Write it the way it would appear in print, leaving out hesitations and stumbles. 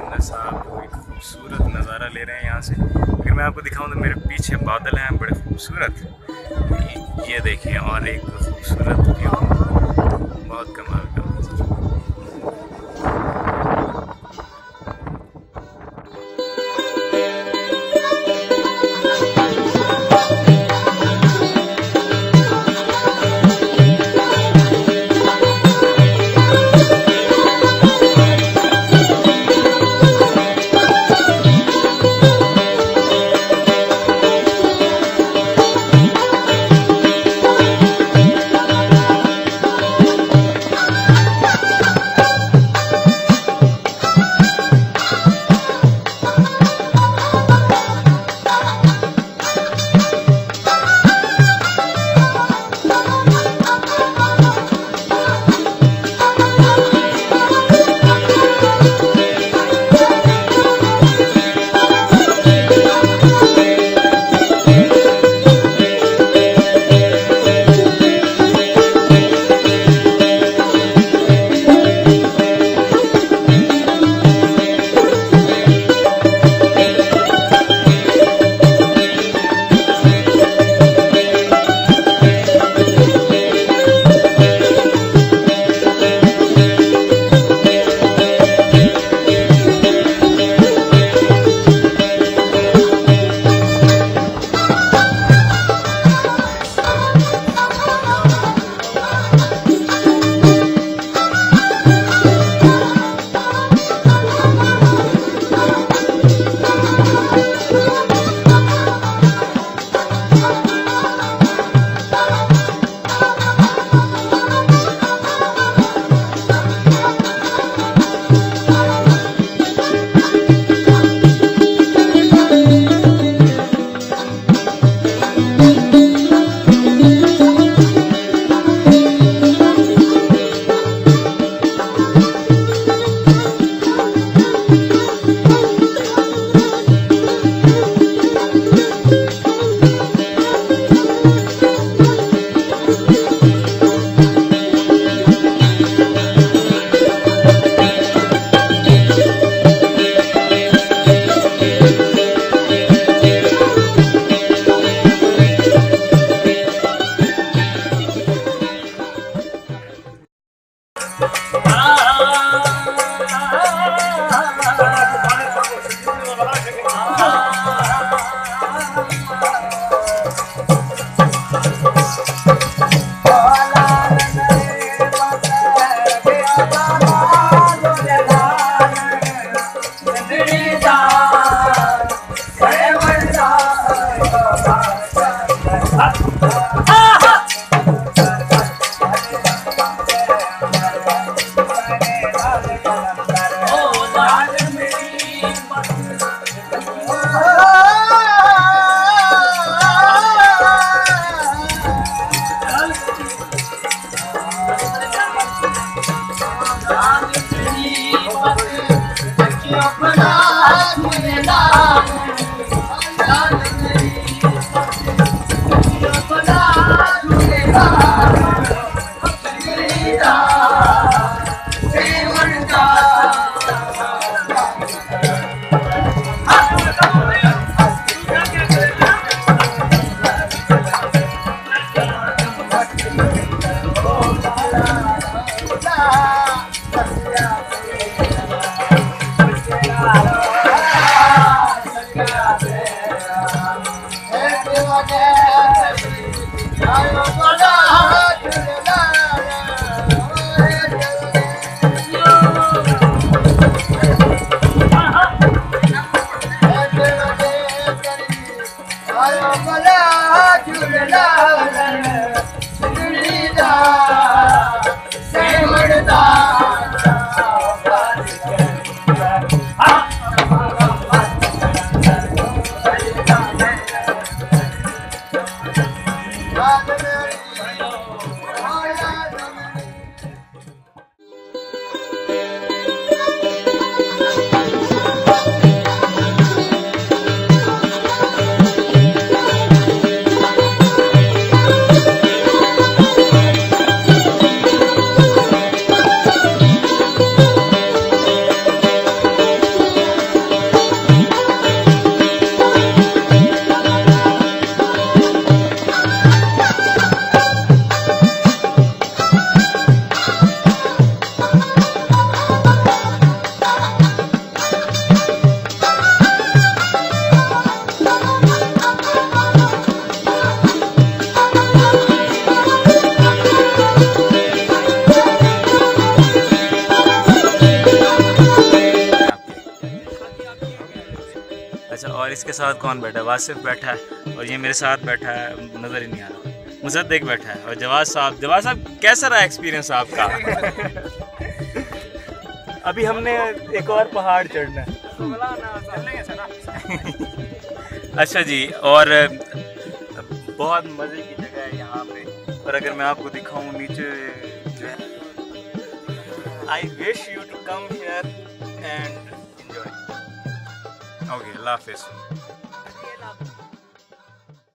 सिकंदर साहब कोई खूबसूरत नज़ारा ले रहे हैं यहाँ से। अगर मैं आपको दिखाऊं तो मेरे पीछे बादल हैं बड़े खूबसूरत। ये देखिए और एक खूबसूरत व्यू, बहुत कमाल का मंजर। अच्छा, और इसके साथ कौन बैठा है? वासिफ बैठा है और ये मेरे साथ बैठा है, नज़र ही नहीं आ रहा। मुसद्दिक बैठा है और जवाद साहब कैसा रहा एक्सपीरियंस आपका? अभी हमने एक और पहाड़ चढ़ना है। अच्छा जी, और बहुत मज़े की जगह है यहाँ पे, और अगर मैं आपको दिखाऊं नीचे जो है, I wish you to come here and enjoy. Okay, अल्लाह हाफिज़।